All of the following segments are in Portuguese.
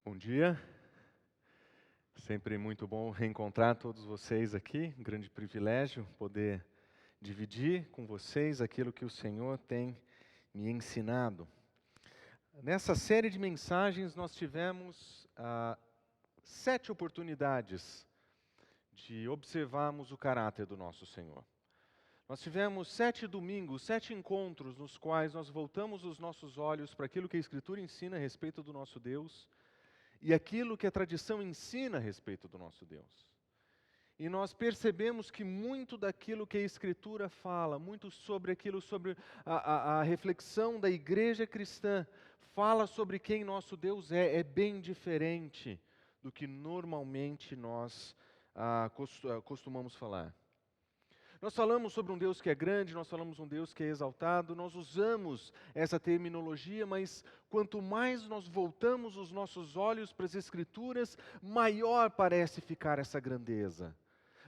Bom dia, sempre muito bom reencontrar todos vocês aqui, um grande privilégio poder dividir com vocês aquilo que o Senhor tem me ensinado. Nessa série de mensagens nós tivemos 7 oportunidades de observarmos o caráter do nosso Senhor. Nós tivemos 7 domingos, 7 encontros nos quais nós voltamos os nossos olhos para aquilo que a Escritura ensina a respeito do nosso Deus, e aquilo que a tradição ensina a respeito do nosso Deus. E nós percebemos que muito daquilo que a Escritura fala, muito sobre aquilo, sobre a reflexão da igreja cristã, fala sobre quem nosso Deus é bem diferente do que normalmente nós costumamos falar. Nós falamos sobre um Deus que é grande, nós falamos um Deus que é exaltado, nós usamos essa terminologia, mas quanto mais nós voltamos os nossos olhos para as Escrituras, maior parece ficar essa grandeza,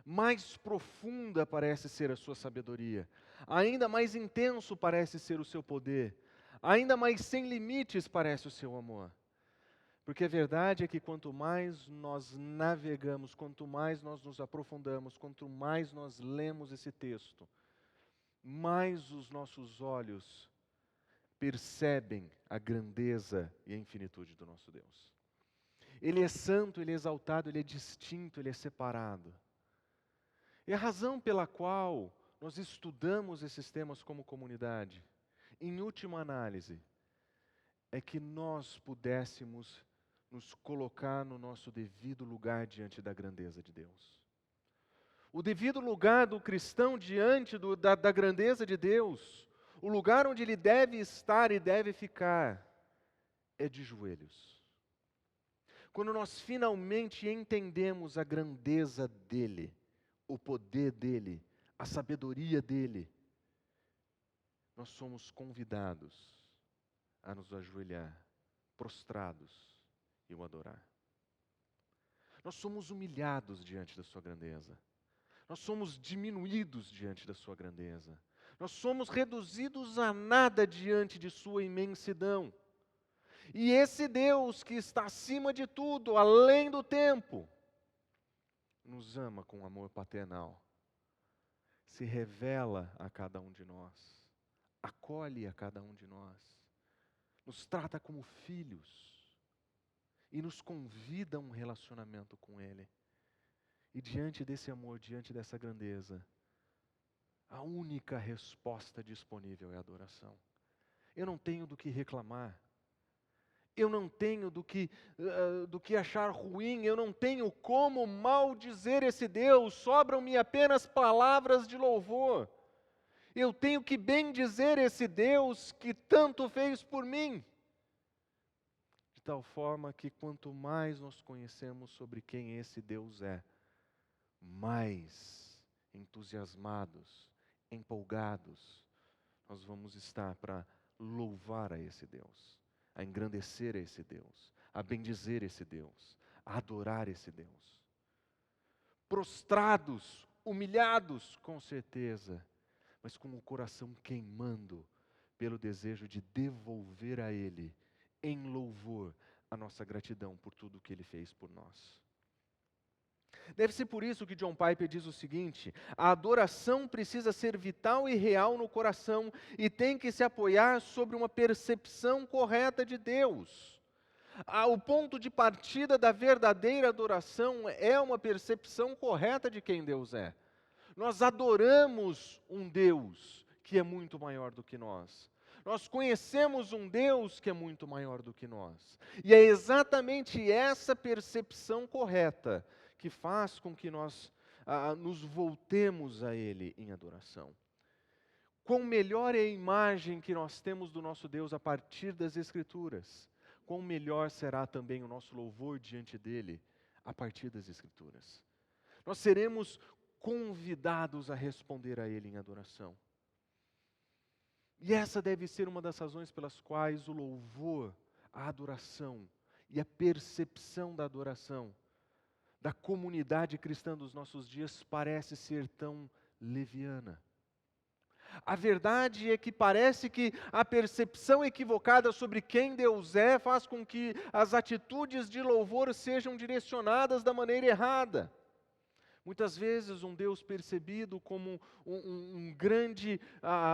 mais profunda parece ser a sua sabedoria, ainda mais intenso parece ser o seu poder, ainda mais sem limites parece o seu amor. Porque a verdade é que quanto mais nós navegamos, quanto mais nós nos aprofundamos, quanto mais nós lemos esse texto, mais os nossos olhos percebem a grandeza e a infinitude do nosso Deus. Ele é santo, Ele é exaltado, Ele é distinto, Ele é separado. E a razão pela qual nós estudamos esses temas como comunidade, em última análise, é que nós pudéssemos nos colocar no nosso devido lugar diante da grandeza de Deus. O devido lugar do cristão diante da grandeza de Deus, o lugar onde ele deve estar e deve ficar, é de joelhos. Quando nós finalmente entendemos a grandeza dEle, o poder dEle, a sabedoria dEle, nós somos convidados a nos ajoelhar, prostrados, e o adorar. Nós somos humilhados diante da sua grandeza. Nós somos diminuídos diante da sua grandeza. Nós somos reduzidos a nada diante de sua imensidão. E esse Deus que está acima de tudo, além do tempo, nos ama com amor paternal. Se revela a cada um de nós. Acolhe a cada um de nós. Nos trata como filhos. E nos convida a um relacionamento com Ele. E diante desse amor, diante dessa grandeza, a única resposta disponível é a adoração. Eu não tenho do que reclamar. Eu não tenho do que achar ruim. Eu não tenho como maldizer esse Deus. Sobram-me apenas palavras de louvor. Eu tenho que bendizer esse Deus que tanto fez por mim. De tal forma que quanto mais nós conhecemos sobre quem esse Deus é, mais entusiasmados, empolgados, nós vamos estar para louvar a esse Deus, a engrandecer a esse Deus, a bendizer esse Deus, a adorar esse Deus. Prostrados, humilhados, com certeza, mas com o coração queimando pelo desejo de devolver a Ele, em louvor, a nossa gratidão por tudo o que Ele fez por nós. Deve ser por isso que John Piper diz o seguinte: a adoração precisa ser vital e real no coração e tem que se apoiar sobre uma percepção correta de Deus. O ponto de partida da verdadeira adoração é uma percepção correta de quem Deus é. Nós adoramos um Deus que é muito maior do que nós. Nós conhecemos um Deus que é muito maior do que nós. E é exatamente essa percepção correta que faz com que nós nos voltemos a Ele em adoração. Quão melhor é a imagem que nós temos do nosso Deus a partir das Escrituras, quão melhor será também o nosso louvor diante dEle a partir das Escrituras. Nós seremos convidados a responder a Ele em adoração. E essa deve ser uma das razões pelas quais o louvor, a adoração e a percepção da adoração da comunidade cristã dos nossos dias parece ser tão leviana. A verdade é que parece que a percepção equivocada sobre quem Deus é faz com que as atitudes de louvor sejam direcionadas da maneira errada. Muitas vezes um Deus percebido como um grande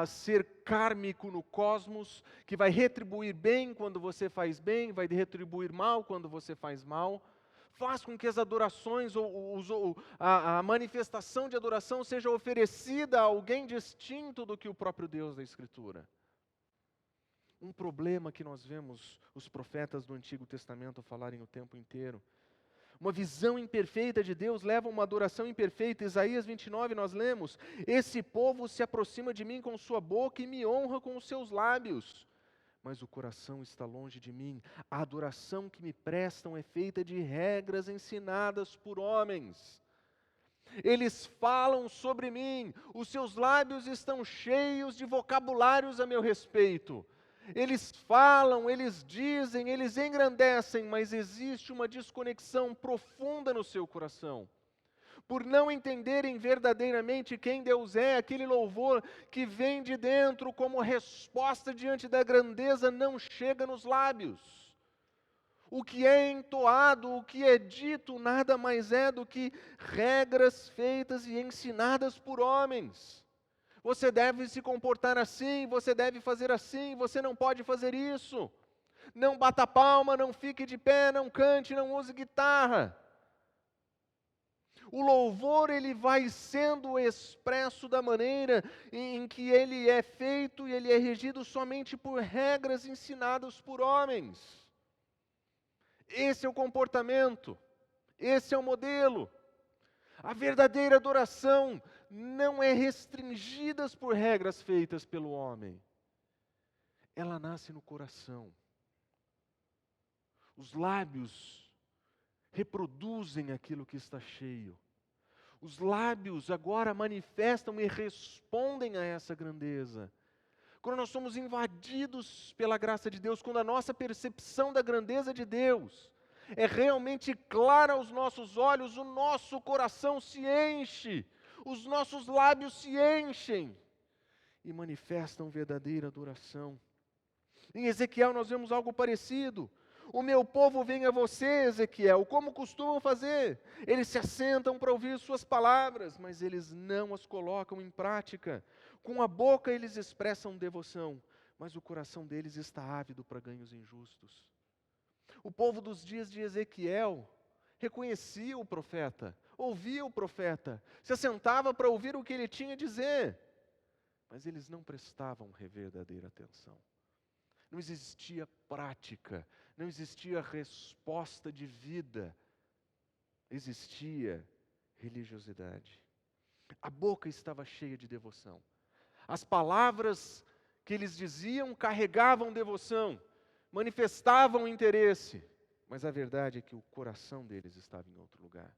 ser kármico no cosmos, que vai retribuir bem quando você faz bem, vai retribuir mal quando você faz mal, faz com que as adorações ou a manifestação de adoração seja oferecida a alguém distinto do que o próprio Deus da Escritura. Um problema que nós vemos os profetas do Antigo Testamento falarem o tempo inteiro. Uma visão imperfeita de Deus leva a uma adoração imperfeita. Isaías 29 nós lemos: esse povo se aproxima de mim com sua boca e me honra com os seus lábios, mas o coração está longe de mim. A adoração que me prestam é feita de regras ensinadas por homens. Eles falam sobre mim, os seus lábios estão cheios de vocabulários a meu respeito. Eles falam, eles dizem, eles engrandecem, mas existe uma desconexão profunda no seu coração. Por não entenderem verdadeiramente quem Deus é, aquele louvor que vem de dentro como resposta diante da grandeza não chega nos lábios. O que é entoado, o que é dito, nada mais é do que regras feitas e ensinadas por homens. Você deve se comportar assim, você deve fazer assim, você não pode fazer isso. Não bata palma, não fique de pé, não cante, não use guitarra. O louvor, ele vai sendo expresso da maneira em que ele é feito e ele é regido somente por regras ensinadas por homens. Esse é o comportamento, esse é o modelo. A verdadeira adoração não é restringida por regras feitas pelo homem. Ela nasce no coração. Os lábios reproduzem aquilo que está cheio. Os lábios agora manifestam e respondem a essa grandeza. Quando nós somos invadidos pela graça de Deus, quando a nossa percepção da grandeza de Deus é realmente clara aos nossos olhos, o nosso coração se enche, os nossos lábios se enchem e manifestam verdadeira adoração. Em Ezequiel nós vemos algo parecido. O meu povo vem a você, Ezequiel, como costumam fazer. Eles se assentam para ouvir suas palavras, mas eles não as colocam em prática. Com a boca eles expressam devoção, mas o coração deles está ávido para ganhos injustos. O povo dos dias de Ezequiel reconhecia o profeta, ouvia o profeta, se assentava para ouvir o que ele tinha a dizer, mas eles não prestavam verdadeira atenção. Não existia prática, não existia resposta de vida, existia religiosidade. A boca estava cheia de devoção. As palavras que eles diziam carregavam devoção, manifestavam interesse, mas a verdade é que o coração deles estava em outro lugar.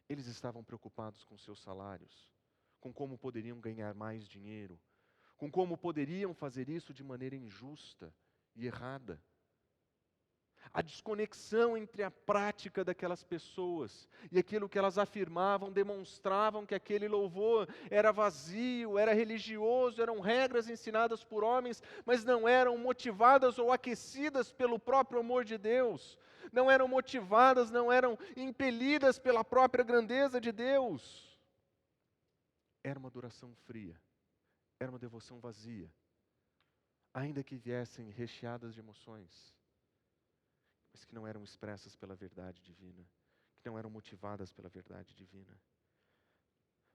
Eles estavam preocupados com seus salários, com como poderiam ganhar mais dinheiro, com como poderiam fazer isso de maneira injusta e errada. A desconexão entre a prática daquelas pessoas e aquilo que elas afirmavam, demonstravam que aquele louvor era vazio, era religioso, eram regras ensinadas por homens, mas não eram motivadas ou aquecidas pelo próprio amor de Deus, não eram motivadas, não eram impelidas pela própria grandeza de Deus. Era uma adoração fria, era uma devoção vazia, ainda que viessem recheadas de emoções, mas que não eram expressas pela verdade divina, que não eram motivadas pela verdade divina.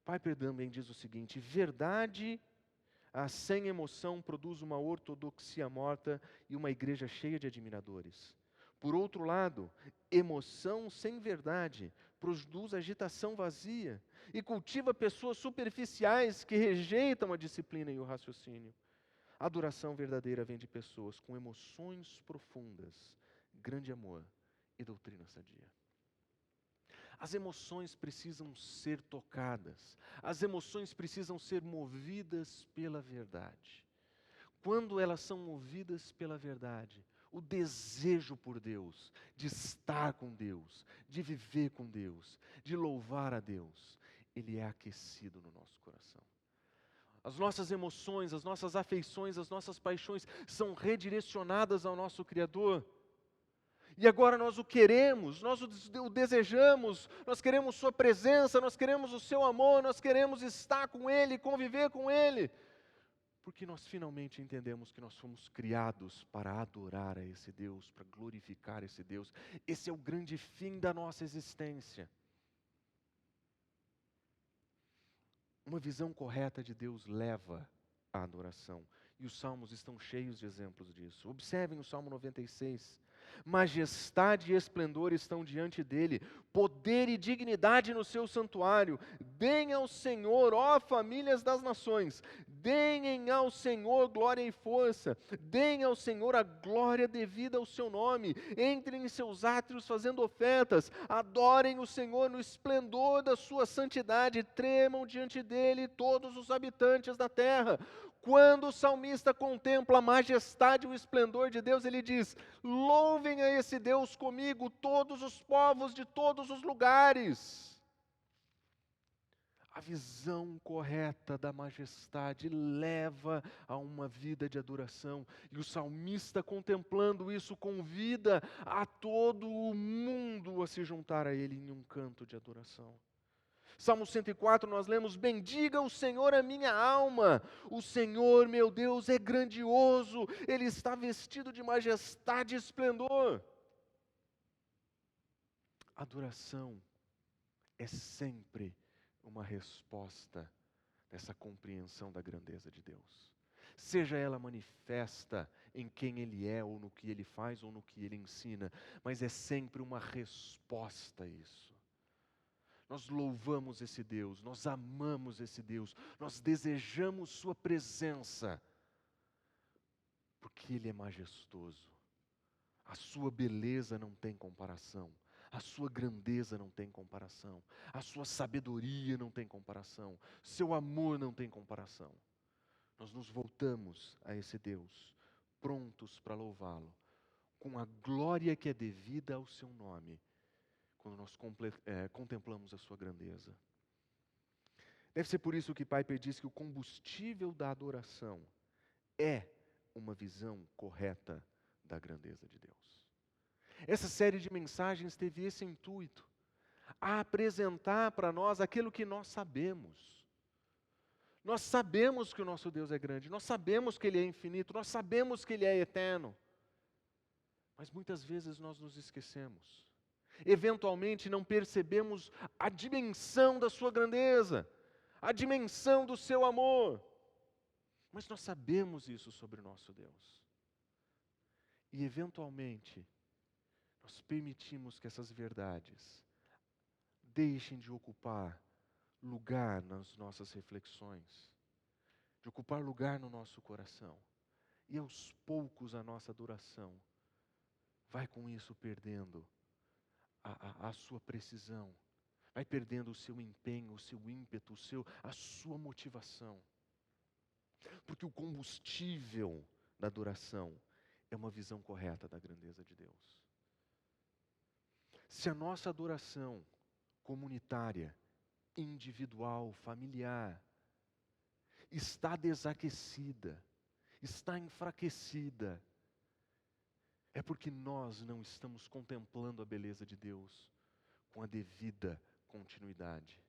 Piper também diz o seguinte: verdade sem emoção produz uma ortodoxia morta e uma igreja cheia de admiradores. Por outro lado, emoção sem verdade produz agitação vazia e cultiva pessoas superficiais que rejeitam a disciplina e o raciocínio. A adoração verdadeira vem de pessoas com emoções profundas, grande amor e doutrina sadia. As emoções precisam ser tocadas, as emoções precisam ser movidas pela verdade. Quando elas são movidas pela verdade, o desejo por Deus, de estar com Deus, de viver com Deus, de louvar a Deus, ele é aquecido no nosso coração. as nossas emoções, as nossas afeições, as nossas paixões são redirecionadas ao nosso Criador. E agora nós o queremos, nós o desejamos, nós queremos Sua presença, nós queremos o Seu amor, nós queremos estar com Ele, conviver com Ele. Porque nós finalmente entendemos que nós fomos criados para adorar a esse Deus, para glorificar esse Deus. Esse é o grande fim da nossa existência. Uma visão correta de Deus leva à adoração. E os salmos estão cheios de exemplos disso. Observem o Salmo 96. Majestade e esplendor estão diante dele, poder e dignidade no seu santuário. Deem ao Senhor, ó famílias das nações, deem ao Senhor glória e força, deem ao Senhor a glória devida ao seu nome, entrem em seus átrios fazendo ofertas, adorem o Senhor no esplendor da sua santidade, tremam diante dele todos os habitantes da terra. Quando o salmista contempla a majestade e o esplendor de Deus, ele diz: louvem a esse Deus comigo todos os povos de todos os lugares. A visão correta da majestade leva a uma vida de adoração. E o salmista, contemplando isso, convida a todo o mundo a se juntar a ele em um canto de adoração. Salmo 104 nós lemos: bendiga o Senhor a minha alma, o Senhor meu Deus é grandioso, Ele está vestido de majestade e esplendor. Adoração é sempre uma resposta dessa compreensão da grandeza de Deus. Seja ela manifesta em quem Ele é, ou no que Ele faz, ou no que Ele ensina, mas é sempre uma resposta a isso. Nós louvamos esse Deus, nós amamos esse Deus, nós desejamos Sua presença, porque Ele é majestoso. A Sua beleza não tem comparação, a Sua grandeza não tem comparação, a Sua sabedoria não tem comparação, Seu amor não tem comparação. Nós nos voltamos a esse Deus, prontos para louvá-lo, com a glória que é devida ao Seu nome, quando nós contemplamos a Sua grandeza. Deve ser por isso que Piper diz que o combustível da adoração é uma visão correta da grandeza de Deus. Essa série de mensagens teve esse intuito, a apresentar para nós aquilo que nós sabemos. Nós sabemos que o nosso Deus é grande, nós sabemos que Ele é infinito, nós sabemos que Ele é eterno. Mas muitas vezes nós nos esquecemos. Eventualmente não percebemos a dimensão da Sua grandeza, a dimensão do Seu amor. Mas nós sabemos isso sobre o nosso Deus. E eventualmente, nós permitimos que essas verdades deixem de ocupar lugar nas nossas reflexões, de ocupar lugar no nosso coração. E aos poucos a nossa adoração vai com isso perdendo a sua precisão, vai perdendo o seu empenho, o seu ímpeto, a sua motivação. Porque o combustível da adoração é uma visão correta da grandeza de Deus. Se a nossa adoração comunitária, individual, familiar, está desaquecida, está enfraquecida, é porque nós não estamos contemplando a beleza de Deus com a devida continuidade.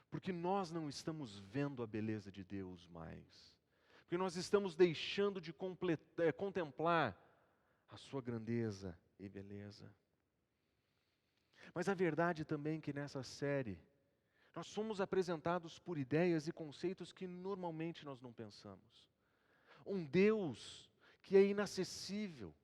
Porque nós não estamos vendo a beleza de Deus mais. Porque nós estamos deixando de contemplar a Sua grandeza e beleza. Mas a verdade também é que nessa série, nós somos apresentados por ideias e conceitos que normalmente nós não pensamos. Um Deus que é inacessível,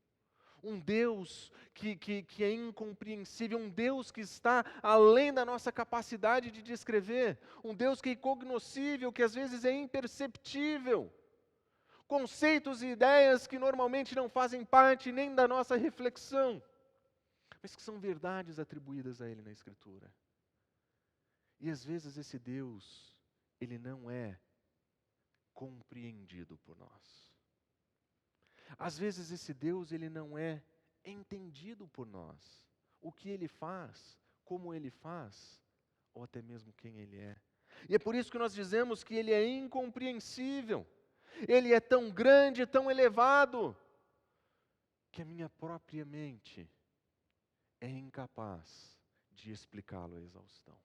um Deus que é incompreensível, um Deus que está além da nossa capacidade de descrever, um Deus que é incognoscível, que às vezes é imperceptível. Conceitos e ideias que normalmente não fazem parte nem da nossa reflexão, mas que são verdades atribuídas a Ele na Escritura. E às vezes esse Deus, Ele não é compreendido por nós. Às vezes esse Deus, Ele não é entendido por nós. O que Ele faz, como Ele faz, ou até mesmo quem Ele é. E é por isso que nós dizemos que Ele é incompreensível. Ele é tão grande, tão elevado, que a minha própria mente é incapaz de explicá-lo à exaustão.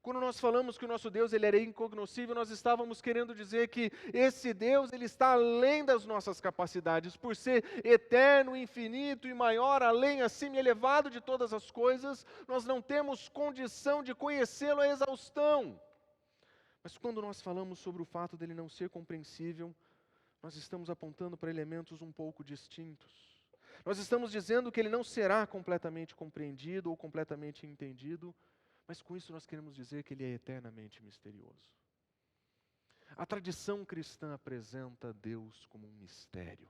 Quando nós falamos que o nosso Deus ele era incognoscível, nós estávamos querendo dizer que esse Deus ele está além das nossas capacidades, por ser eterno, infinito e maior, além, acima e elevado de todas as coisas, nós não temos condição de conhecê-lo à exaustão. Mas quando nós falamos sobre o fato dele não ser compreensível, nós estamos apontando para elementos um pouco distintos. Nós estamos dizendo que ele não será completamente compreendido ou completamente entendido, mas com isso nós queremos dizer que ele é eternamente misterioso. A tradição cristã apresenta Deus como um mistério.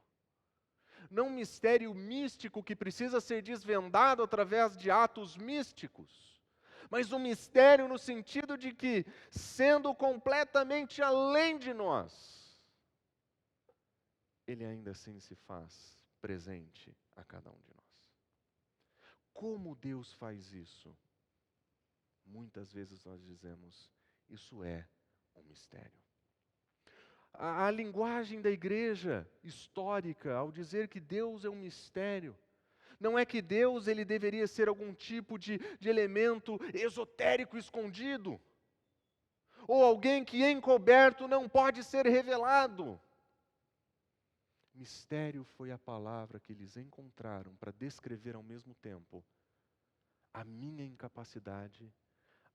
Não um mistério místico que precisa ser desvendado através de atos místicos, mas um mistério no sentido de que, sendo completamente além de nós, ele ainda assim se faz presente a cada um de nós. Como Deus faz isso? Muitas vezes nós dizemos, isso é um mistério. A linguagem da igreja histórica, ao dizer que Deus é um mistério, não é que Deus ele deveria ser algum tipo de elemento esotérico escondido, ou alguém que encoberto não pode ser revelado. Mistério foi a palavra que eles encontraram para descrever ao mesmo tempo a minha incapacidade,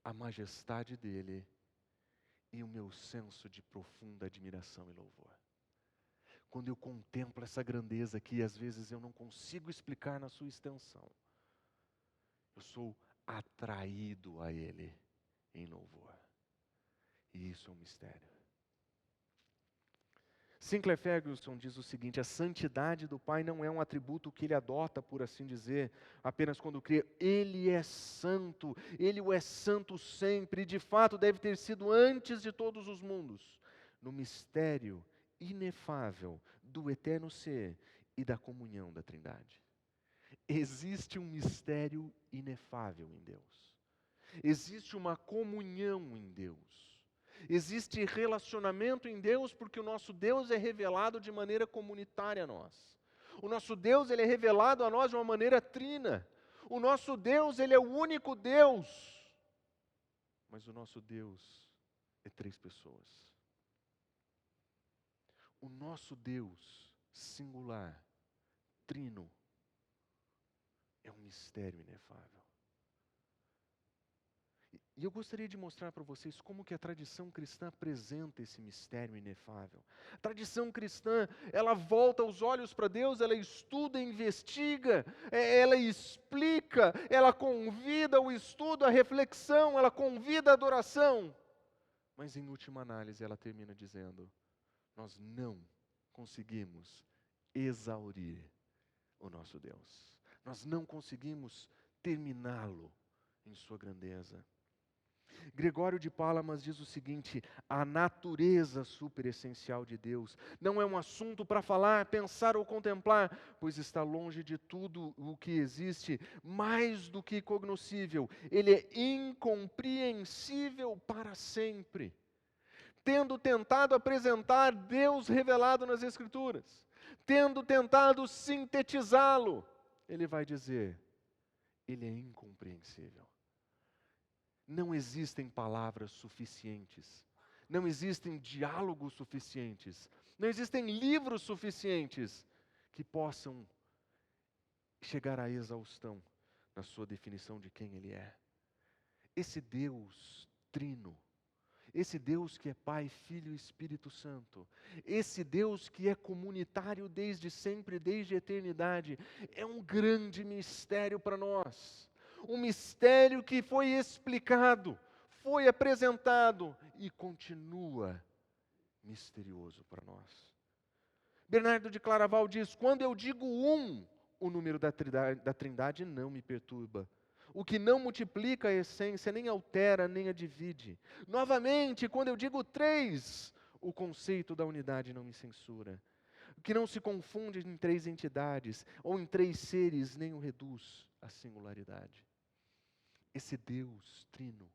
a majestade dele e o meu senso de profunda admiração e louvor. Quando eu contemplo essa grandeza que às vezes eu não consigo explicar na sua extensão, eu sou atraído a ele em louvor. E isso é um mistério. Sinclair Ferguson diz o seguinte: a santidade do Pai não é um atributo que ele adota, por assim dizer, apenas quando crê. Ele é santo, ele o é santo sempre, e de fato deve ter sido antes de todos os mundos, no mistério inefável do eterno ser e da comunhão da Trindade. Existe um mistério inefável em Deus. Existe uma comunhão em Deus. Existe relacionamento em Deus porque o nosso Deus é revelado de maneira comunitária a nós. O nosso Deus ele é revelado a nós de uma maneira trina. O nosso Deus ele é o único Deus. Mas o nosso Deus é três pessoas. O nosso Deus singular, trino, é um mistério inefável. E eu gostaria de mostrar para vocês como que a tradição cristã apresenta esse mistério inefável. A tradição cristã, ela volta os olhos para Deus, ela estuda, investiga, ela explica, ela convida o estudo, a reflexão, ela convida a adoração. Mas em última análise ela termina dizendo, nós não conseguimos exaurir o nosso Deus. Nós não conseguimos terminá-lo em sua grandeza. Gregório de Palamas diz o seguinte: a natureza superessencial de Deus não é um assunto para falar, pensar ou contemplar, pois está longe de tudo o que existe, mais do que cognoscível. Ele é incompreensível para sempre. Tendo tentado apresentar Deus revelado nas Escrituras, tendo tentado sintetizá-lo, ele vai dizer, ele é incompreensível. Não existem palavras suficientes, não existem diálogos suficientes, não existem livros suficientes que possam chegar à exaustão na sua definição de quem Ele é. Esse Deus trino, esse Deus que é Pai, Filho e Espírito Santo, esse Deus que é comunitário desde sempre, desde a eternidade, é um grande mistério para nós. Um mistério que foi explicado, foi apresentado e continua misterioso para nós. Bernardo de Claraval diz, quando eu digo um, o número da Trindade não me perturba. O que não multiplica a essência, nem altera, nem a divide. Novamente, quando eu digo três, o conceito da unidade não me censura. O que não se confunde em três entidades, ou em três seres, nem o reduz à singularidade. Esse Deus trino,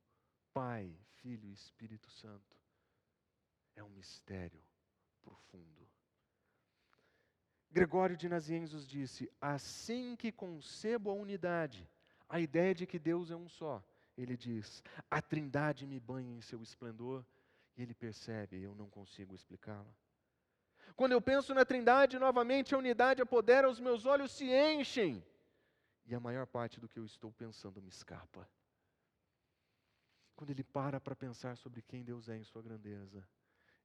Pai, Filho e Espírito Santo é um mistério profundo. Gregório de Nazianzus disse: assim que concebo a unidade, a ideia de que Deus é um só, ele diz: a Trindade me banha em seu esplendor, e ele percebe, eu não consigo explicá-la. Quando eu penso na Trindade, novamente a unidade apodera, os meus olhos se enchem, e a maior parte do que eu estou pensando me escapa. Quando ele para pensar sobre quem Deus é em sua grandeza,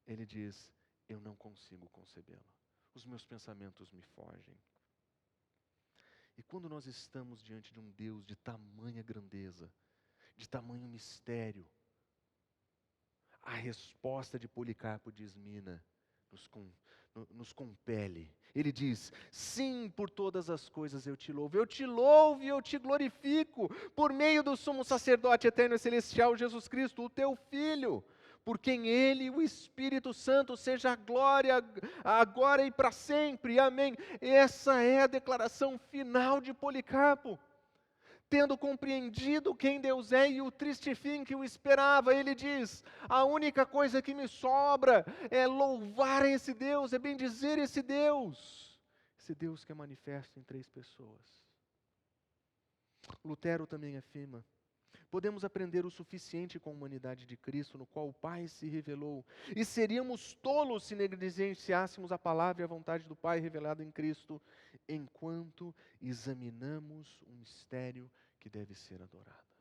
ele diz: eu não consigo concebê-lo. Os meus pensamentos me fogem. E quando nós estamos diante de um Deus de tamanha grandeza, de tamanho mistério, a resposta de Policarpo de Esmina nos compele. Ele diz: sim, por todas as coisas eu te louvo e eu te glorifico, por meio do sumo sacerdote eterno e celestial, Jesus Cristo, o teu Filho, por quem Ele, o Espírito Santo, seja a glória agora e para sempre. Amém. Essa é a declaração final de Policarpo. Tendo compreendido quem Deus é e o triste fim que o esperava, ele diz: a única coisa que me sobra é louvar esse Deus, é bendizer esse Deus que é manifesto em 3 pessoas. Lutero também afirma: podemos aprender o suficiente com a humanidade de Cristo, no qual o Pai se revelou, e seríamos tolos se negligenciássemos a palavra e a vontade do Pai revelada em Cristo, enquanto examinamos o mistério que deve ser adorado.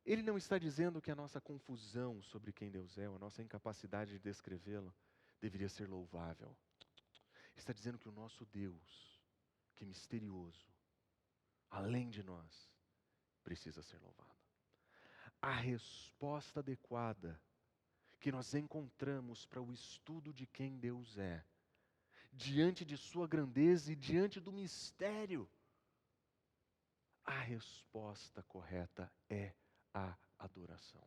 Ele não está dizendo que a nossa confusão sobre quem Deus é, ou a nossa incapacidade de descrevê-lo, deveria ser louvável. Ele está dizendo que o nosso Deus, que é misterioso, além de nós, precisa ser louvado. A resposta adequada que nós encontramos para o estudo de quem Deus é, diante de sua grandeza e diante do mistério, a resposta correta é a adoração.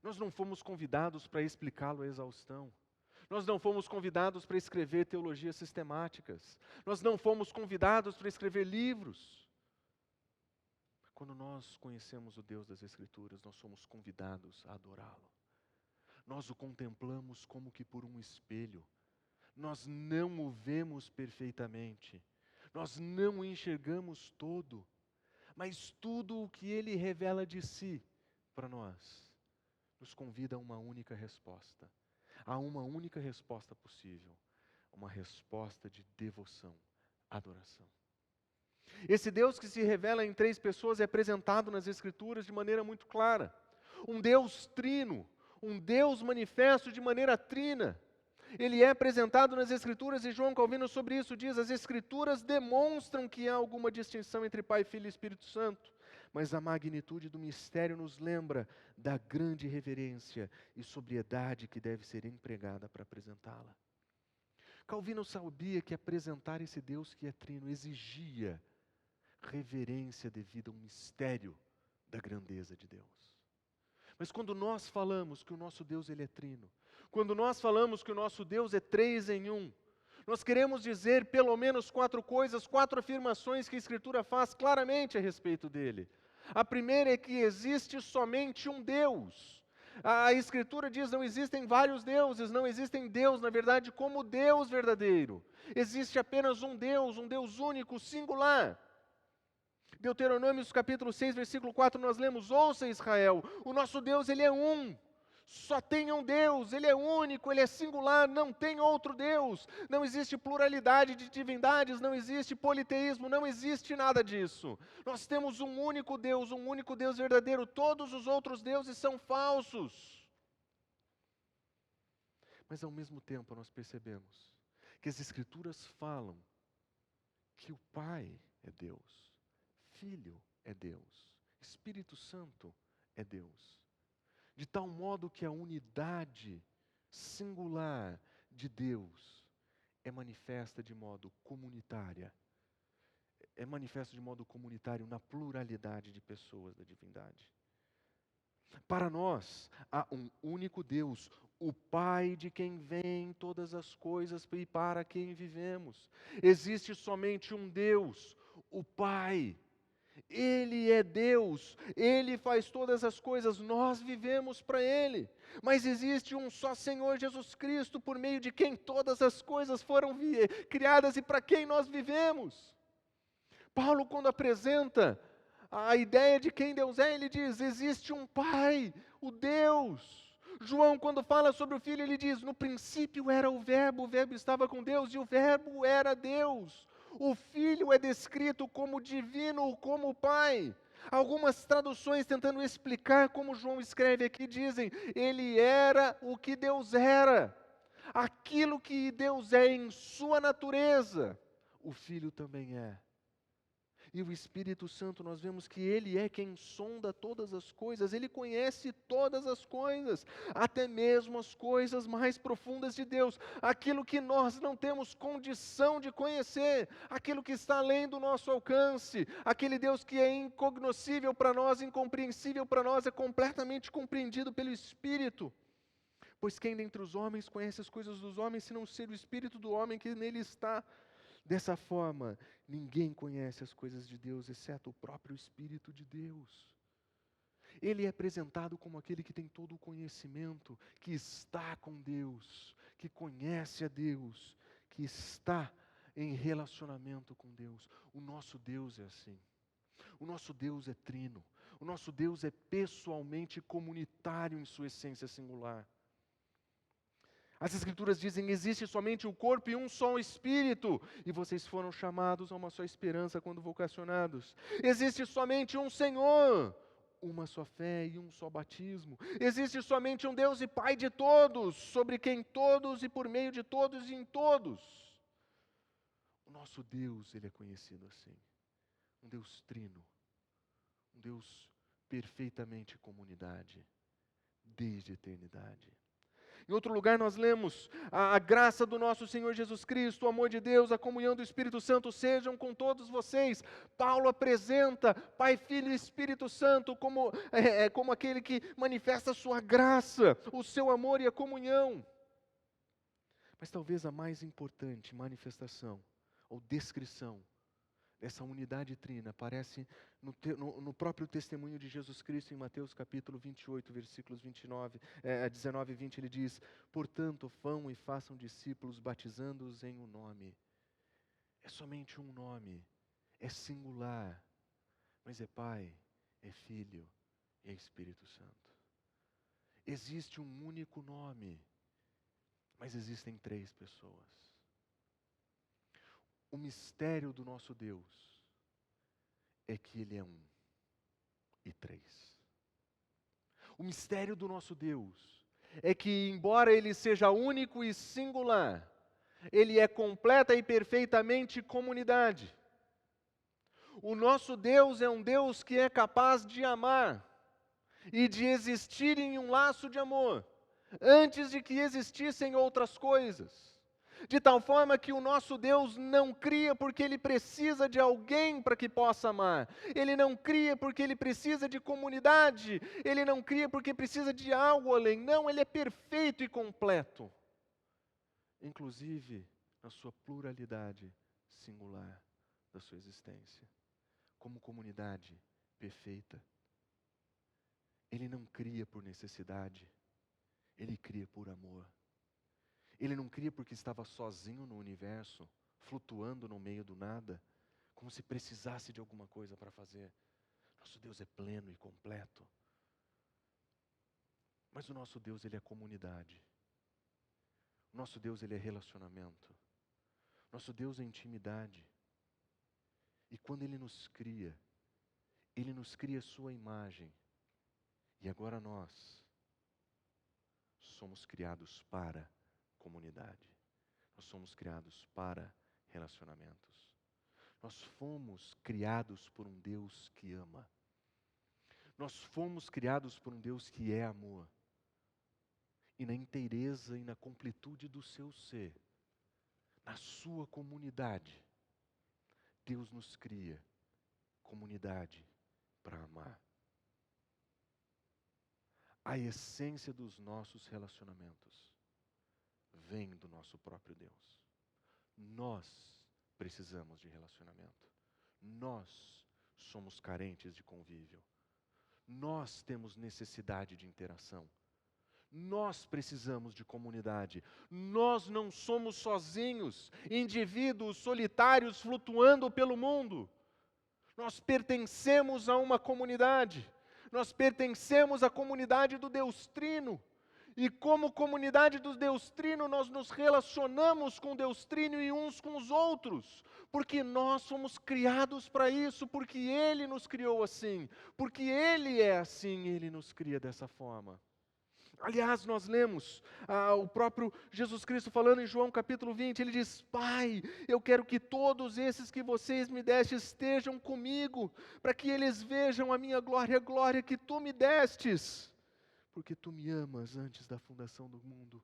Nós não fomos convidados para explicá-lo à exaustão. Nós não fomos convidados para escrever teologias sistemáticas. Nós não fomos convidados para escrever livros. Quando nós conhecemos o Deus das Escrituras, nós somos convidados a adorá-lo. Nós o contemplamos como que por um espelho. Nós não o vemos perfeitamente. Nós não o enxergamos todo. Mas tudo o que ele revela de si para nós, nos convida a uma única resposta. Há uma única resposta possível. Uma resposta de devoção, adoração. Esse Deus que se revela em 3 pessoas é apresentado nas Escrituras de maneira muito clara. Um Deus trino, um Deus manifesto de maneira trina. Ele é apresentado nas Escrituras e João Calvino sobre isso diz: as Escrituras demonstram que há alguma distinção entre Pai, Filho e Espírito Santo, mas a magnitude do mistério nos lembra da grande reverência e sobriedade que deve ser empregada para apresentá-la. Calvino sabia que apresentar esse Deus que é trino exigia reverência devido ao mistério da grandeza de Deus. Mas quando nós falamos que o nosso Deus ele é trino, quando nós falamos que o nosso Deus é 3 em 1, nós queremos dizer pelo menos 4 coisas, 4 afirmações que a Escritura faz claramente a respeito dele. A primeira é que existe somente um Deus. A Escritura diz: não existem vários deuses, não existem Deus, na verdade, como Deus verdadeiro. Existe apenas um Deus único, singular. Deuteronômio capítulo 6, versículo 4, nós lemos: ouça Israel, o nosso Deus ele é um, só tem um Deus, ele é único, ele é singular, não tem outro Deus, não existe pluralidade de divindades, não existe politeísmo, não existe nada disso. Nós temos um único Deus verdadeiro, todos os outros deuses são falsos. Mas ao mesmo tempo nós percebemos que as Escrituras falam que o Pai é Deus, Filho é Deus, Espírito Santo é Deus. De tal modo que a unidade singular de Deus é manifesta de modo comunitário. É manifesta de modo comunitário na pluralidade de pessoas da divindade. Para nós, há um único Deus, o Pai de quem vêm todas as coisas e para quem vivemos. Existe somente um Deus, o Pai. Ele é Deus, Ele faz todas as coisas, nós vivemos para Ele. Mas existe um só Senhor Jesus Cristo, por meio de quem todas as coisas foram criadas e para quem nós vivemos. Paulo, quando apresenta a ideia de quem Deus é, ele diz: existe um Pai, o Deus. João, quando fala sobre o Filho, ele diz: no princípio era o Verbo estava com Deus e o Verbo era Deus. O Filho é descrito como divino, como Pai. Algumas traduções tentando explicar como João escreve aqui dizem: ele era o que Deus era. Aquilo que Deus é em sua natureza, o Filho também é. E o Espírito Santo, nós vemos que Ele é quem sonda todas as coisas, Ele conhece todas as coisas, até mesmo as coisas mais profundas de Deus, aquilo que nós não temos condição de conhecer, aquilo que está além do nosso alcance, aquele Deus que é incognoscível para nós, incompreensível para nós, é completamente compreendido pelo Espírito. Pois quem dentre os homens conhece as coisas dos homens, se não ser o Espírito do homem que nele está? Dessa forma, ninguém conhece as coisas de Deus, exceto o próprio Espírito de Deus. Ele é apresentado como aquele que tem todo o conhecimento, que está com Deus, que conhece a Deus, que está em relacionamento com Deus. O nosso Deus é assim. O nosso Deus é trino. O nosso Deus é pessoalmente comunitário em sua essência singular. As Escrituras dizem: existe somente o corpo e um só Espírito, e vocês foram chamados a uma só esperança quando vocacionados. Existe somente um Senhor, uma só fé e um só batismo. Existe somente um Deus e Pai de todos, sobre quem todos e por meio de todos e em todos. O nosso Deus, Ele é conhecido assim, um Deus trino, um Deus perfeitamente comunidade, desde a eternidade. Em outro lugar nós lemos: a graça do nosso Senhor Jesus Cristo, o amor de Deus, a comunhão do Espírito Santo sejam com todos vocês. Paulo apresenta Pai, Filho e Espírito Santo como aquele que manifesta a sua graça, o seu amor e a comunhão. Mas talvez a mais importante manifestação ou descrição essa unidade trina aparece no próprio testemunho de Jesus Cristo em Mateus capítulo 28, versículos 19 e 20, ele diz: portanto, vão e façam discípulos, batizando-os em um nome. É somente um nome, é singular, mas é Pai, é Filho e é Espírito Santo. Existe um único nome, mas existem três pessoas. O mistério do nosso Deus é que Ele é um e três. O mistério do nosso Deus é que, embora Ele seja único e singular, Ele é completa e perfeitamente comunidade. O nosso Deus é um Deus que é capaz de amar e de existir em um laço de amor, antes de que existissem outras coisas. De tal forma que o nosso Deus não cria porque Ele precisa de alguém para que possa amar. Ele não cria porque Ele precisa de comunidade. Ele não cria porque precisa de algo além. Não, Ele é perfeito e completo. Inclusive, na sua pluralidade singular da sua existência. Como comunidade perfeita. Ele não cria por necessidade. Ele cria por amor. Ele não cria porque estava sozinho no universo, flutuando no meio do nada, como se precisasse de alguma coisa para fazer. Nosso Deus é pleno e completo. Mas o nosso Deus, Ele é comunidade. O nosso Deus, Ele é relacionamento. Nosso Deus é intimidade. E quando Ele nos cria a sua imagem. E agora nós somos criados para comunidade. Nós somos criados para relacionamentos. Nós fomos criados por um Deus que ama. Nós fomos criados por um Deus que é amor. E na inteireza e na completude do seu ser, na sua comunidade, Deus nos cria comunidade para amar. A essência dos nossos relacionamentos vem do nosso próprio Deus. Nós precisamos de relacionamento. Nós somos carentes de convívio. Nós temos necessidade de interação. Nós precisamos de comunidade. Nós não somos sozinhos, indivíduos solitários flutuando pelo mundo. Nós pertencemos a uma comunidade. Nós pertencemos à comunidade do Deus Trino. E como comunidade do Deus Trino, nós nos relacionamos com Deus Trino e uns com os outros. Porque nós fomos criados para isso, porque Ele nos criou assim. Porque Ele é assim, Ele nos cria dessa forma. Aliás, nós lemos o próprio Jesus Cristo falando em João capítulo 20, Ele diz: Pai, eu quero que todos esses que vocês me destes estejam comigo, para que eles vejam a minha glória, a glória que Tu me destes, porque Tu me amas antes da fundação do mundo.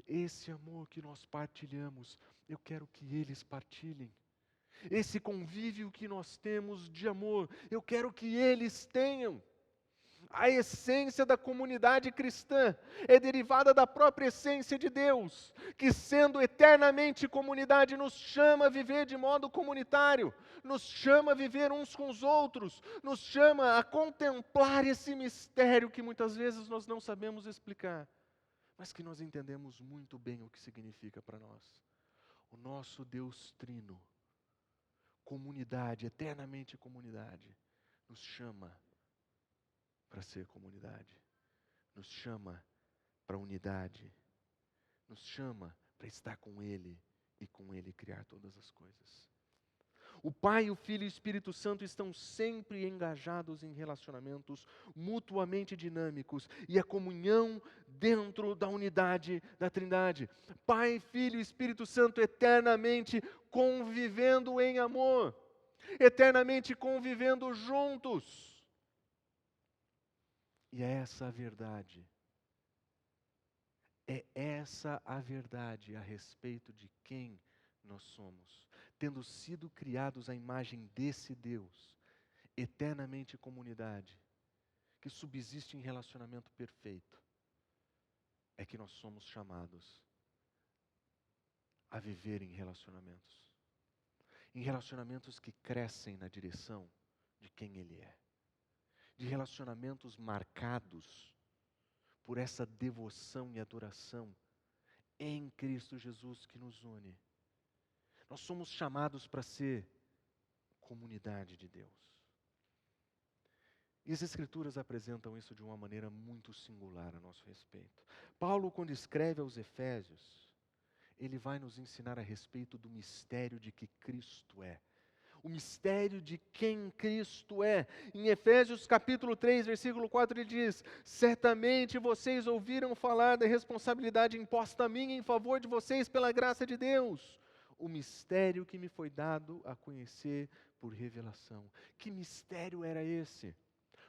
Esse amor que nós partilhamos, eu quero que eles partilhem. Esse convívio que nós temos de amor, eu quero que eles tenham. A essência da comunidade cristã é derivada da própria essência de Deus, que sendo eternamente comunidade nos chama a viver de modo comunitário, nos chama a viver uns com os outros, nos chama a contemplar esse mistério que muitas vezes nós não sabemos explicar, mas que nós entendemos muito bem o que significa para nós. O nosso Deus Trino, comunidade, eternamente comunidade, nos chama para ser comunidade, nos chama para unidade, nos chama para estar com Ele e com Ele criar todas as coisas. O Pai, o Filho e o Espírito Santo estão sempre engajados em relacionamentos mutuamente dinâmicos e a comunhão dentro da unidade da Trindade. Pai, Filho e Espírito Santo eternamente convivendo em amor, eternamente convivendo juntos. E é essa a verdade. É essa a verdade a respeito de quem nós somos. Tendo sido criados à imagem desse Deus, eternamente comunidade, que subsiste em relacionamento perfeito, é que nós somos chamados a viver em relacionamentos. Em relacionamentos que crescem na direção de quem Ele é. De relacionamentos marcados por essa devoção e adoração em Cristo Jesus que nos une. Nós somos chamados para ser comunidade de Deus. E as Escrituras apresentam isso de uma maneira muito singular a nosso respeito. Paulo, quando escreve aos Efésios, ele vai nos ensinar a respeito do mistério de que Cristo é. O mistério de quem Cristo é. Em Efésios capítulo 3, versículo 4, ele diz: certamente vocês ouviram falar da responsabilidade imposta a mim em favor de vocês pela graça de Deus. O mistério que me foi dado a conhecer por revelação. Que mistério era esse?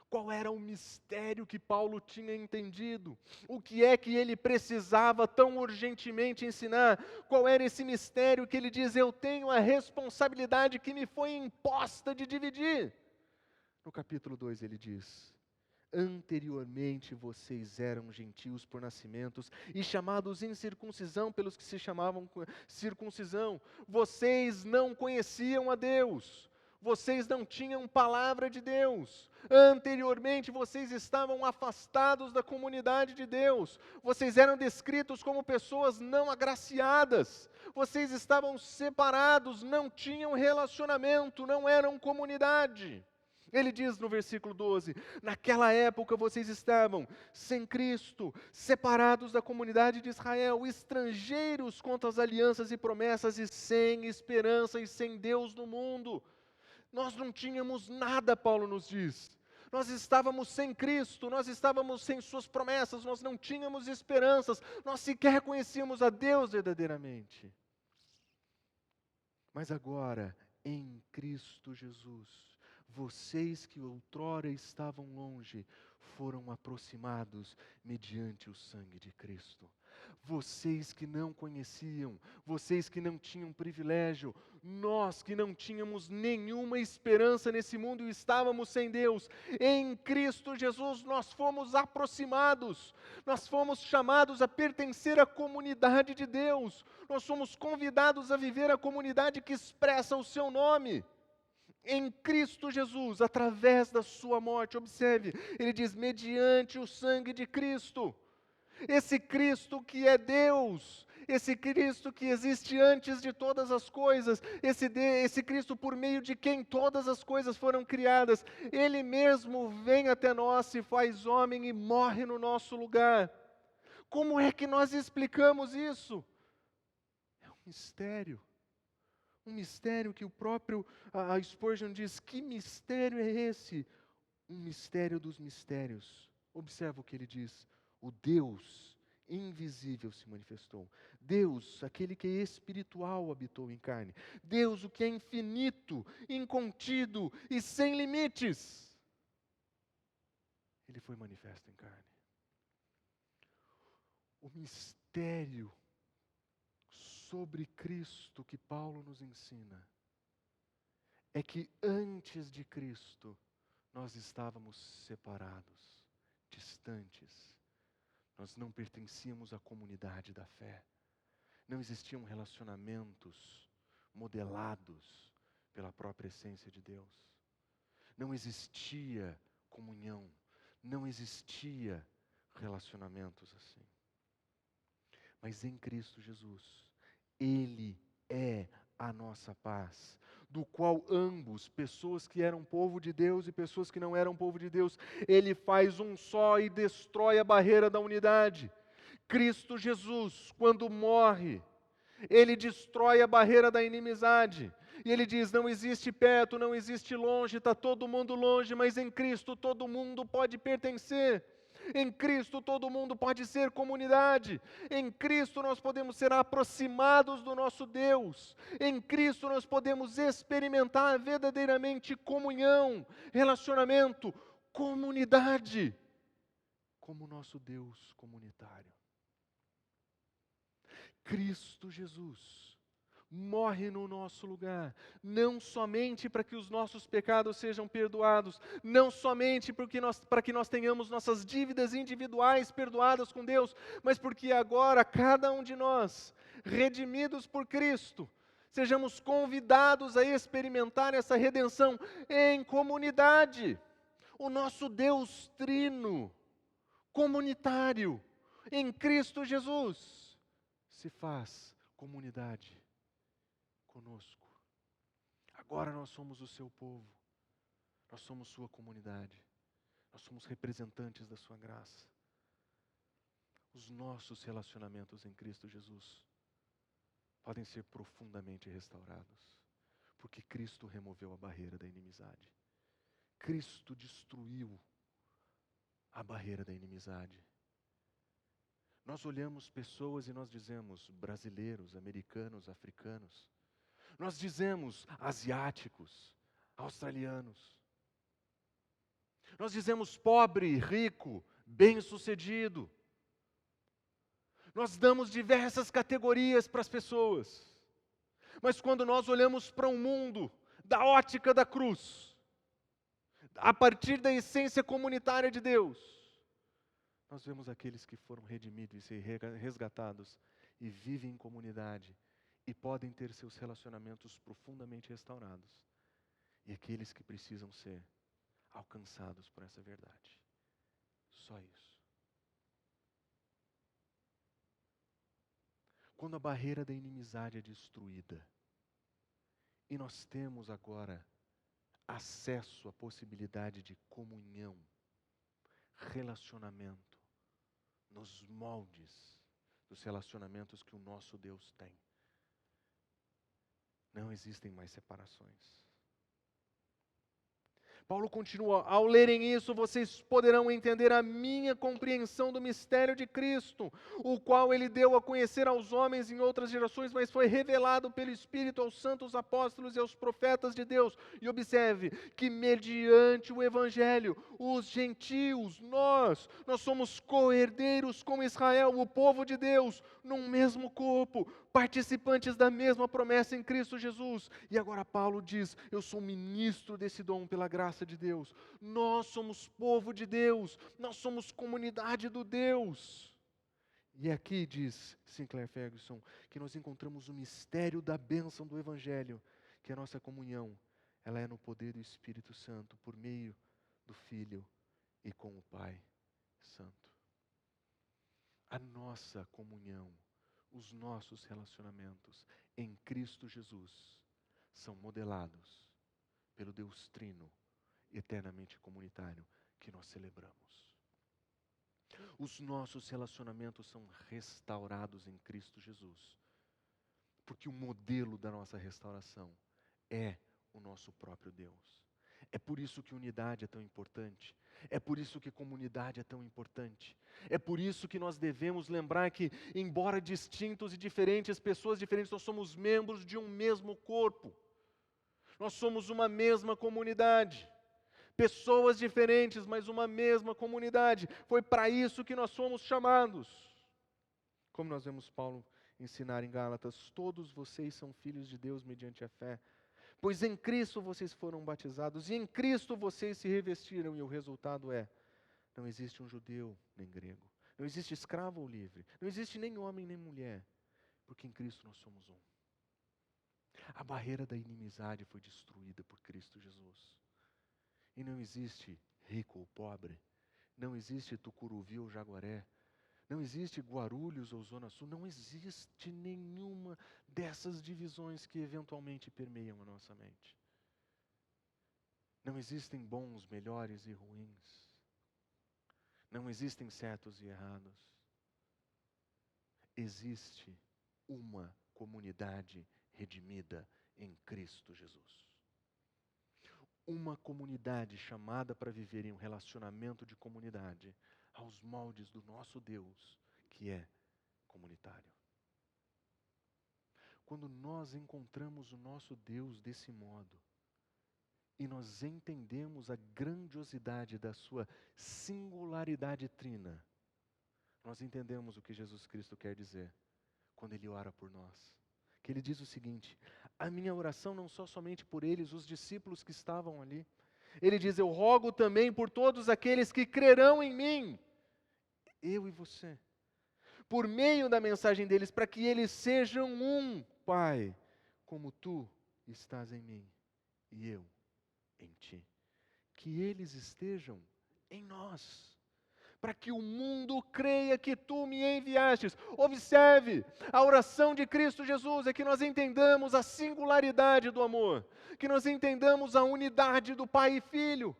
Qual era o mistério que Paulo tinha entendido? O que é que ele precisava tão urgentemente ensinar? Qual era esse mistério que ele diz: eu tenho a responsabilidade que me foi imposta de dividir? No capítulo 2 ele diz: anteriormente vocês eram gentios por nascimentos e chamados incircuncisão pelos que se chamavam circuncisão. Vocês não conheciam a Deus. Vocês não tinham palavra de Deus. Anteriormente vocês estavam afastados da comunidade de Deus. Vocês eram descritos como pessoas não agraciadas. Vocês estavam separados, não tinham relacionamento, não eram comunidade. Ele diz no versículo 12: naquela época vocês estavam sem Cristo, separados da comunidade de Israel, estrangeiros contra as alianças e promessas e sem esperança e sem Deus no mundo. Nós não tínhamos nada, Paulo nos diz. Nós estávamos sem Cristo, nós estávamos sem suas promessas, nós não tínhamos esperanças, nós sequer conhecíamos a Deus verdadeiramente. Mas agora, em Cristo Jesus, vocês que outrora estavam longe, foram aproximados mediante o sangue de Cristo. Vocês que não conheciam, vocês que não tinham privilégio, nós que não tínhamos nenhuma esperança nesse mundo e estávamos sem Deus, em Cristo Jesus nós fomos aproximados, nós fomos chamados a pertencer à comunidade de Deus, nós somos convidados a viver a comunidade que expressa o seu nome. em Cristo Jesus, através da sua morte. Observe, ele diz, mediante o sangue de Cristo. Esse Cristo que é Deus, esse Cristo que existe antes de todas as coisas, esse Cristo por meio de quem todas as coisas foram criadas, Ele mesmo vem até nós, se faz homem e morre no nosso lugar. Como é que nós explicamos isso? É um mistério que o próprio a Spurgeon diz, que mistério é esse? Um mistério dos mistérios. Observa o que ele diz, o Deus invisível se manifestou. Deus, aquele que é espiritual, habitou em carne. Deus, o que é infinito, incontido e sem limites. Ele foi manifesto em carne. O mistério sobre Cristo que Paulo nos ensina é que antes de Cristo nós estávamos separados, distantes. Nós não pertencíamos à comunidade da fé. Não existiam relacionamentos modelados pela própria essência de Deus. Não existia comunhão. Não existia relacionamentos assim. Mas em Cristo Jesus, Ele é a nossa paz, do qual ambos, pessoas que eram povo de Deus e pessoas que não eram povo de Deus, Ele faz um só e destrói a barreira da unidade. Cristo Jesus, quando morre, Ele destrói a barreira da inimizade. E Ele diz, não existe perto, não existe longe, está todo mundo longe, mas em Cristo todo mundo pode pertencer. Em Cristo todo mundo pode ser comunidade. Em Cristo nós podemos ser aproximados do nosso Deus. Em Cristo nós podemos experimentar verdadeiramente comunhão, relacionamento, comunidade, como nosso Deus comunitário. Cristo Jesus morre no nosso lugar, não somente para que os nossos pecados sejam perdoados, não somente para que nós tenhamos nossas dívidas individuais perdoadas com Deus, mas porque agora cada um de nós, redimidos por Cristo, sejamos convidados a experimentar essa redenção em comunidade. O nosso Deus trino, comunitário, em Cristo Jesus, se faz comunidade conosco. Agora nós somos o seu povo, nós somos sua comunidade, nós somos representantes da sua graça. Os nossos relacionamentos em Cristo Jesus podem ser profundamente restaurados, porque Cristo removeu a barreira da inimizade. Cristo destruiu a barreira da inimizade. Nós olhamos pessoas e nós dizemos brasileiros, americanos, africanos. Nós dizemos asiáticos, australianos. Nós dizemos pobre, rico, bem-sucedido. Nós damos diversas categorias para as pessoas. Mas quando nós olhamos para um mundo da ótica da cruz, a partir da essência comunitária de Deus, nós vemos aqueles que foram redimidos e resgatados e vivem em comunidade e podem ter seus relacionamentos profundamente restaurados. E aqueles que precisam ser alcançados por essa verdade. Só isso. Quando a barreira da inimizade é destruída, e nós temos agora acesso à possibilidade de comunhão, relacionamento, nos moldes dos relacionamentos que o nosso Deus tem. Não existem mais separações. Paulo continua, ao lerem isso, vocês poderão entender a minha compreensão do mistério de Cristo, o qual ele deu a conhecer aos homens em outras gerações, mas foi revelado pelo Espírito aos santos apóstolos e aos profetas de Deus. E observe que mediante o Evangelho, os gentios, nós somos co-herdeiros com Israel, o povo de Deus, num mesmo corpo, participantes da mesma promessa em Cristo Jesus. E agora Paulo diz, eu sou ministro desse dom pela graça de Deus. Nós somos povo de Deus, nós somos comunidade do Deus. E aqui diz Sinclair Ferguson, que nós encontramos o mistério da bênção do Evangelho, que é a nossa comunhão ela é no poder do Espírito Santo, por meio do Filho e com o Pai Santo. A nossa comunhão, os nossos relacionamentos em Cristo Jesus são modelados pelo Deus Trino, eternamente comunitário, que nós celebramos. Os nossos relacionamentos são restaurados em Cristo Jesus, porque o modelo da nossa restauração é o nosso próprio Deus. É por isso que unidade é tão importante. É por isso que comunidade é tão importante. É por isso que nós devemos lembrar que, embora distintos e diferentes, pessoas diferentes, nós somos membros de um mesmo corpo. Nós somos uma mesma comunidade. Pessoas diferentes, mas uma mesma comunidade. Foi para isso que nós fomos chamados. Como nós vemos Paulo ensinar em Gálatas, todos vocês são filhos de Deus mediante a fé. Pois em Cristo vocês foram batizados e em Cristo vocês se revestiram, e o resultado é: não existe um judeu nem grego, não existe escravo ou livre, não existe nem homem nem mulher, porque em Cristo nós somos um. A barreira da inimizade foi destruída por Cristo Jesus. E não existe rico ou pobre, não existe Tucuruvi ou Jaguaré, não existe Guarulhos ou Zona Sul, não existe nenhuma dessas divisões que eventualmente permeiam a nossa mente. Não existem bons, melhores e ruins. Não existem certos e errados. Existe uma comunidade redimida em Cristo Jesus. Uma comunidade chamada para viver em um relacionamento de comunidade aos moldes do nosso Deus, que é comunitário. Quando nós encontramos o nosso Deus desse modo, e nós entendemos a grandiosidade da sua singularidade trina, nós entendemos o que Jesus Cristo quer dizer quando Ele ora por nós. Que Ele diz o seguinte: a minha oração não só somente por eles, os discípulos que estavam ali. Ele diz: eu rogo também por todos aqueles que crerão em mim, eu e você, por meio da mensagem deles, para que eles sejam um, Pai, como Tu estás em mim e eu em Ti. Que eles estejam em nós, para que o mundo creia que Tu me enviastes. Observe, a oração de Cristo Jesus é que nós entendamos a singularidade do amor, que nós entendamos a unidade do Pai e Filho,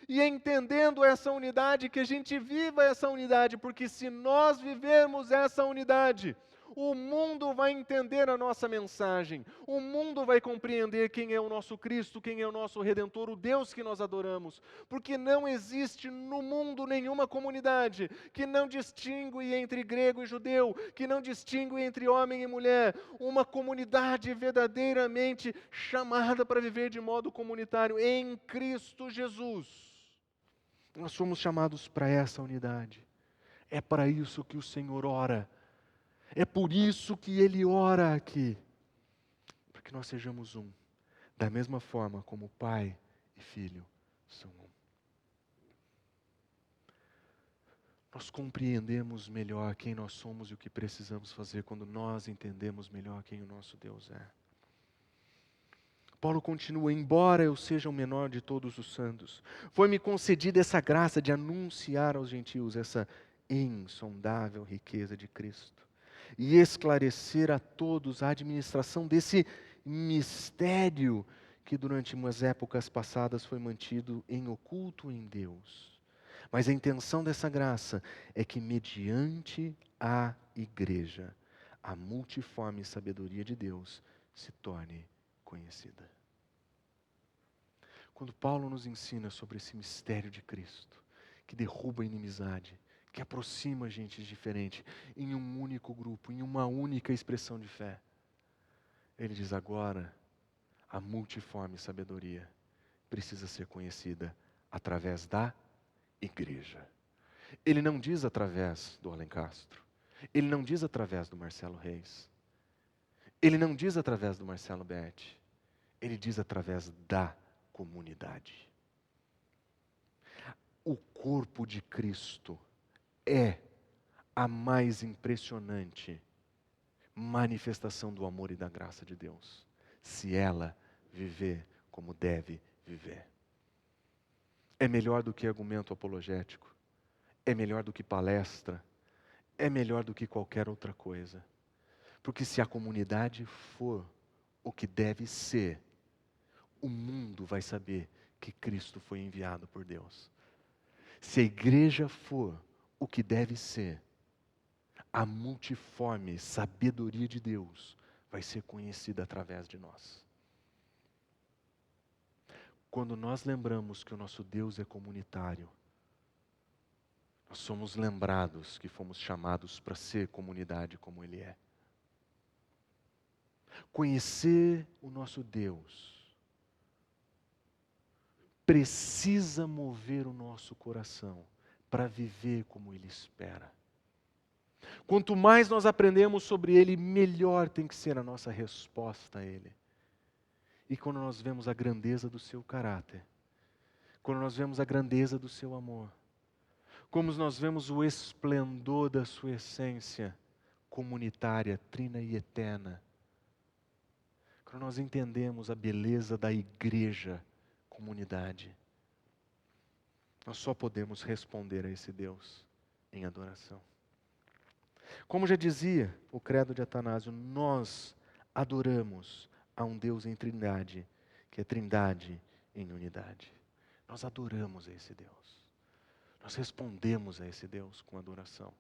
e entendendo essa unidade, que a gente viva essa unidade, porque se nós vivermos essa unidade, o mundo vai entender a nossa mensagem, o mundo vai compreender quem é o nosso Cristo, quem é o nosso Redentor, o Deus que nós adoramos, porque não existe no mundo nenhuma comunidade que não distingue entre grego e judeu, que não distingue entre homem e mulher, uma comunidade verdadeiramente chamada para viver de modo comunitário em Cristo Jesus. Nós somos chamados para essa unidade. É para isso que o Senhor ora. É por isso que Ele ora aqui. Para que nós sejamos um. Da mesma forma como Pai e Filho são um. Nós compreendemos melhor quem nós somos e o que precisamos fazer quando nós entendemos melhor quem o nosso Deus é. Paulo continua: embora eu seja o menor de todos os santos, foi-me concedida essa graça de anunciar aos gentios essa insondável riqueza de Cristo e esclarecer a todos a administração desse mistério que durante umas épocas passadas foi mantido em oculto em Deus. Mas a intenção dessa graça é que, mediante a igreja, a multiforme sabedoria de Deus se torne conhecida. Quando Paulo nos ensina sobre esse mistério de Cristo, que derruba a inimizade, que aproxima gente diferente em um único grupo, em uma única expressão de fé, ele diz: agora a multiforme sabedoria precisa ser conhecida através da igreja. Ele não diz através do Alencastro, ele não diz através do Marcelo Reis, ele não diz através do Marcelo Betti, ele diz através da comunidade. O corpo de Cristo é a mais impressionante manifestação do amor e da graça de Deus, se ela viver como deve viver. É melhor do que argumento apologético, é melhor do que palestra, é melhor do que qualquer outra coisa. Porque se a comunidade for o que deve ser, o mundo vai saber que Cristo foi enviado por Deus. Se a igreja for o que deve ser, a multiforme sabedoria de Deus vai ser conhecida através de nós. Quando nós lembramos que o nosso Deus é comunitário, nós somos lembrados que fomos chamados para ser comunidade como Ele é. Conhecer o nosso Deus precisa mover o nosso coração para viver como Ele espera. Quanto mais nós aprendemos sobre Ele, melhor tem que ser a nossa resposta a Ele. E quando nós vemos a grandeza do seu caráter, quando nós vemos a grandeza do seu amor, como nós vemos o esplendor da sua essência comunitária, trina e eterna, quando nós entendemos a beleza da igreja, comunidade, nós só podemos responder a esse Deus em adoração. Como já dizia o credo de Atanásio, nós adoramos a um Deus em trindade, que é trindade em unidade. Nós adoramos a esse Deus. Nós respondemos a esse Deus com adoração.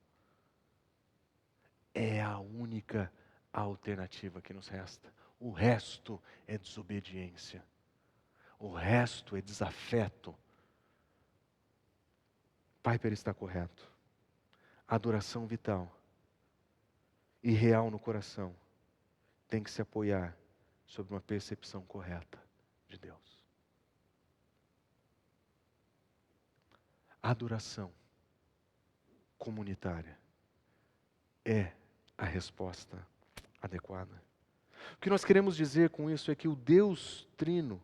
É a única alternativa que nos resta. O resto é desobediência. O resto é desafeto. Piper está correto. A adoração vital e real no coração tem que se apoiar sobre uma percepção correta de Deus. A adoração comunitária é a resposta adequada. O que nós queremos dizer com isso é que o Deus trino,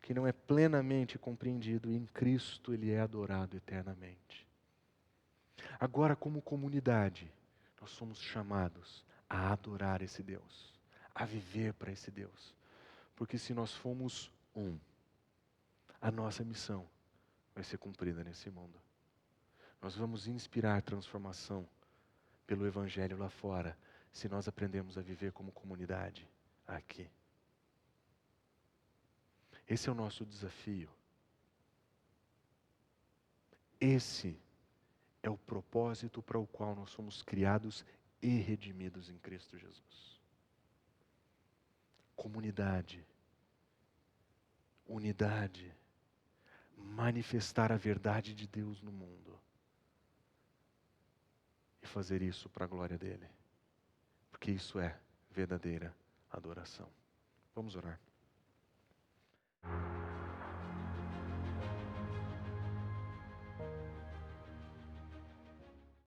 que não é plenamente compreendido, em Cristo Ele é adorado eternamente. Agora, como comunidade, nós somos chamados a adorar esse Deus, a viver para esse Deus. Porque se nós formos um, a nossa missão vai ser cumprida nesse mundo. Nós vamos inspirar transformação pelo Evangelho lá fora, se nós aprendemos a viver como comunidade aqui. Esse é o nosso desafio. Esse é o propósito para o qual nós somos criados e redimidos em Cristo Jesus. Comunidade, unidade, manifestar a verdade de Deus no mundo e fazer isso para a glória dele, porque isso é verdadeira adoração. Vamos orar.